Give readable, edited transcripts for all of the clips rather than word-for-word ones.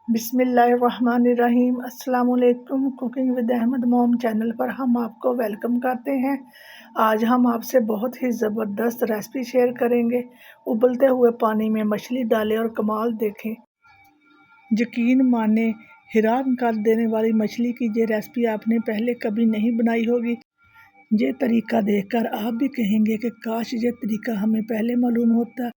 बिस्मिल्लाहिर्रहमानिर्रहीम। अस्सलाम वालेकुम। Cooking with Ahmad mom channel पर हम आपको वेलकम करते हैं। आज हम आपसे बहुत ही ज़बरदस्त रेसिपी शेयर करेंगे। उबलते हुए पानी में मछली डालें और कमाल देखें। यकीन माने हैरान कर देने वाली मछली की ये रेसिपी आपने पहले कभी नहीं बनाई होगी। ये तरीका देखकर आप भी कहेंगे कि काश ये तरीका हमें पहले मालूम होता।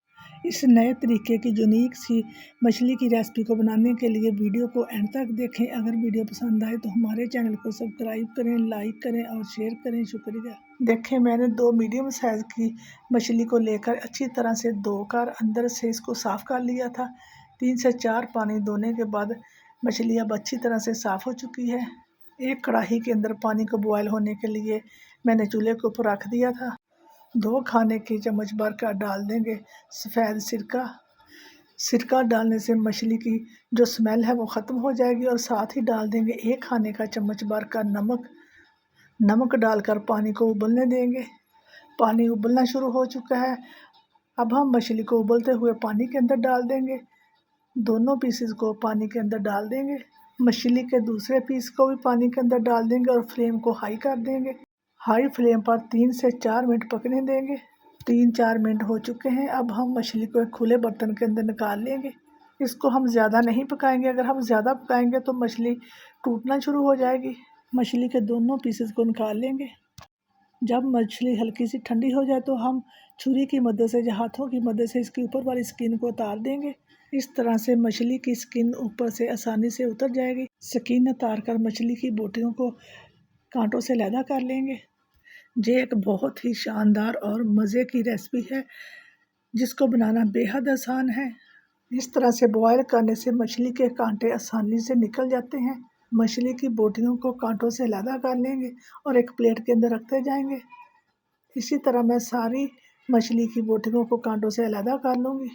इस नए तरीके की यूनिक सी मछली की रेसिपी को बनाने के लिए वीडियो को एंड तक देखें। अगर वीडियो पसंद आए तो हमारे चैनल को सब्सक्राइब करें, लाइक करें और शेयर करें। शुक्रिया। देखें, मैंने 2 मीडियम साइज़ की मछली को लेकर अच्छी तरह से धोकर अंदर से इसको साफ़ कर लिया था। 3 से 4 पानी धोने के बाद मछली अब अच्छी तरह से साफ़ हो चुकी है। एक कढ़ाई के अंदर पानी को बॉयल होने के लिए मैंने चूल्हे के ऊपर रख दिया था। 2 खाने की चम्मच भर कर डाल देंगे सफ़ेद सिरका। सिरका डालने से मछली की जो स्मेल है वो ख़त्म हो जाएगी। और साथ ही डाल देंगे 1 खाने का चम्मच भर कर नमक डालकर पानी को उबलने देंगे। पानी उबलना शुरू हो चुका है। अब हम मछली को उबलते हुए पानी के अंदर डाल देंगे। दोनों पीसेस को पानी के अंदर डाल देंगे। मछली के दूसरे पीस को भी पानी के अंदर डाल देंगे और फ्लेम को हाई कर देंगे। हाई फ्लेम पर 3 से 4 मिनट पकने देंगे। 3-4 मिनट हो चुके हैं। अब हम मछली को एक खुले बर्तन के अंदर निकाल लेंगे। इसको हम ज़्यादा नहीं पकाएंगे। अगर हम ज़्यादा पकाएंगे तो मछली टूटना शुरू हो जाएगी। मछली के दोनों पीसेस को निकाल लेंगे। जब मछली हल्की सी ठंडी हो जाए तो हम छुरी की मदद से या हाथों की मदद से इसकी ऊपर वाली स्किन को उतार देंगे। इस तरह से मछली की स्किन ऊपर से आसानी से उतर जाएगी। स्किन उतार कर मछली की बोटियों को कांटों से अलहदा कर लेंगे। ये एक बहुत ही शानदार और मज़े की रेसिपी है जिसको बनाना बेहद आसान है। इस तरह से बॉयल करने से मछली के कांटे आसानी से निकल जाते हैं। मछली की बोटियों को कांटों से अलहदा कर लेंगे और एक प्लेट के अंदर रखते जाएंगे। इसी तरह मैं सारी मछली की बोटियों को कांटों से अलहदा कर लूँगी।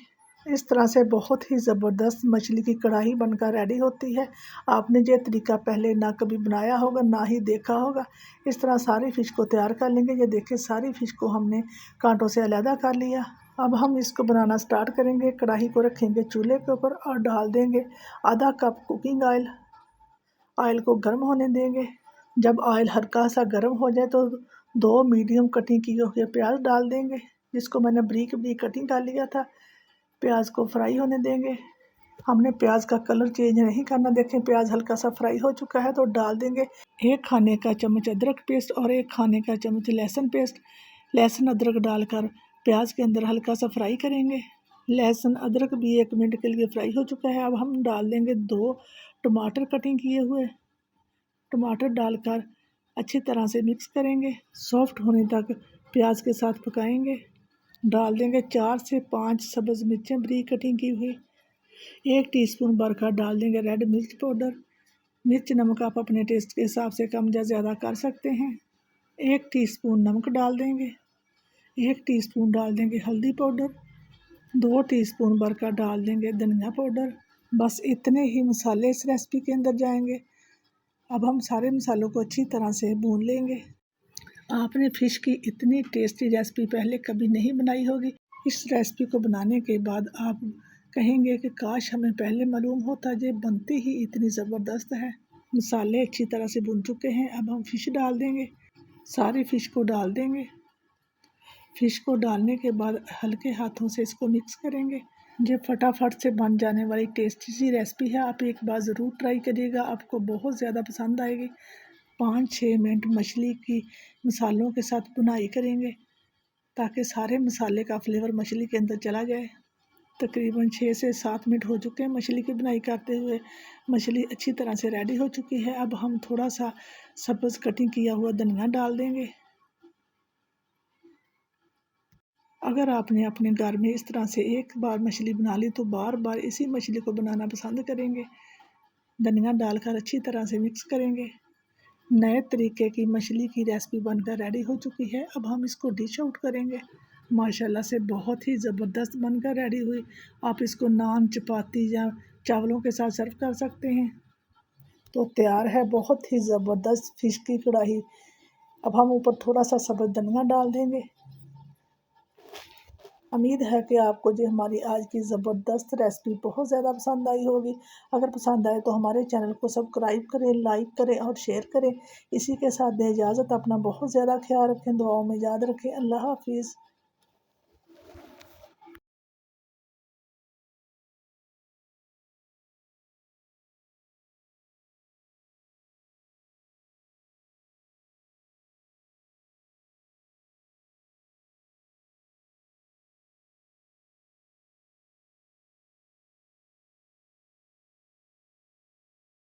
इस तरह से बहुत ही ज़बरदस्त मछली की कढ़ाई बनकर रेडी होती है। आपने ये तरीका पहले ना कभी बनाया होगा ना ही देखा होगा। इस तरह सारी फ़िश को तैयार कर लेंगे। ये देखिए, सारी फ़िश को हमने कांटों से अलहदा कर लिया। अब हम इसको बनाना स्टार्ट करेंगे। कढ़ाई को रखेंगे चूल्हे के ऊपर और डाल देंगे आधा कप कुकिंग ऑयल। ऑयल को गर्म होने देंगे। जब ऑयल हल्का सा गर्म हो जाए तो 2 मीडियम कटिंग किए हुए प्याज डाल देंगे, जिसको मैंने बारीक बारीक कटिंग कर लिया था। प्याज को फ्राई होने देंगे। हमने प्याज का कलर चेंज नहीं करना। देखें, प्याज हल्का सा फ्राई हो चुका है तो डाल देंगे 1 खाने का चम्मच अदरक पेस्ट और 1 खाने का चम्मच लहसुन पेस्ट। लहसुन अदरक डालकर प्याज के अंदर हल्का सा फ्राई करेंगे। लहसुन अदरक भी 1 मिनट के लिए फ्राई हो चुका है। अब हम डाल देंगे 2 टमाटर कटिंग किए हुए। टमाटर डालकर अच्छी तरह से मिक्स करेंगे। सॉफ्ट होने तक प्याज के साथ पकाएंगे। डाल देंगे 4 से 5 सब्ज़ मिर्चें बारीक कटिंग की हुई। 1 टीस्पून भरकर डाल देंगे रेड मिर्च पाउडर। मिर्च नमक आप अपने टेस्ट के हिसाब से कम या ज़्यादा कर सकते हैं। 1 टीस्पून नमक डाल देंगे। 1 टीस्पून डाल देंगे हल्दी पाउडर। 2 टीस्पून भरकर डाल देंगे धनिया पाउडर। बस इतने ही मसाले इस रेसिपी के अंदर जाएंगे। अब हम सारे मसालों को अच्छी तरह से भून लेंगे। आपने फ़िश की इतनी टेस्टी रेसिपी पहले कभी नहीं बनाई होगी। इस रेसिपी को बनाने के बाद आप कहेंगे कि काश हमें पहले मालूम होता। ये बनती ही इतनी ज़बरदस्त है। मसाले अच्छी तरह से भुन चुके हैं। अब हम फ़िश डाल देंगे। सारी फ़िश को डाल देंगे। फ़िश को डालने के बाद हल्के हाथों से इसको मिक्स करेंगे। ये फटाफट से बन जाने वाली टेस्टी सी रेसिपी है। आप एक बार ज़रूर ट्राई करिएगा, आपको बहुत ज़्यादा पसंद आएगी। 5-6 मिनट मछली की मसालों के साथ भुनाई करेंगे ताकि सारे मसाले का फ्लेवर मछली के अंदर चला जाए। तकरीबन 6 से 7 मिनट हो चुके हैं मछली की भुनाई करते हुए। मछली अच्छी तरह से रेडी हो चुकी है। अब हम थोड़ा सा सब्ज़ कटिंग किया हुआ धनिया डाल देंगे। अगर आपने अपने घर में इस तरह से एक बार मछली बना ली तो बार बार इसी मछली को बनाना पसंद करेंगे। धनिया डालकर अच्छी तरह से मिक्स करेंगे। नए तरीके की मछली की रेसिपी बनकर रेडी हो चुकी है। अब हम इसको डिश आउट करेंगे। माशाल्लाह से बहुत ही ज़बरदस्त बनकर रेडी हुई। आप इसको नान, चपाती या चावलों के साथ सर्व कर सकते हैं। तो तैयार है बहुत ही ज़बरदस्त फ़िश की कढ़ाई। अब हम ऊपर थोड़ा सा सब्ज़ धनिया डाल देंगे। उम्मीद है कि आपको जो हमारी आज की ज़बरदस्त रेसिपी बहुत ज़्यादा पसंद आई होगी। अगर पसंद आए तो हमारे चैनल को सब्सक्राइब करें, लाइक करें और शेयर करें। इसी के साथ दें इजाज़त। अपना बहुत ज़्यादा ख्याल रखें, दुआओं में याद रखें। अल्लाह हाफिज़।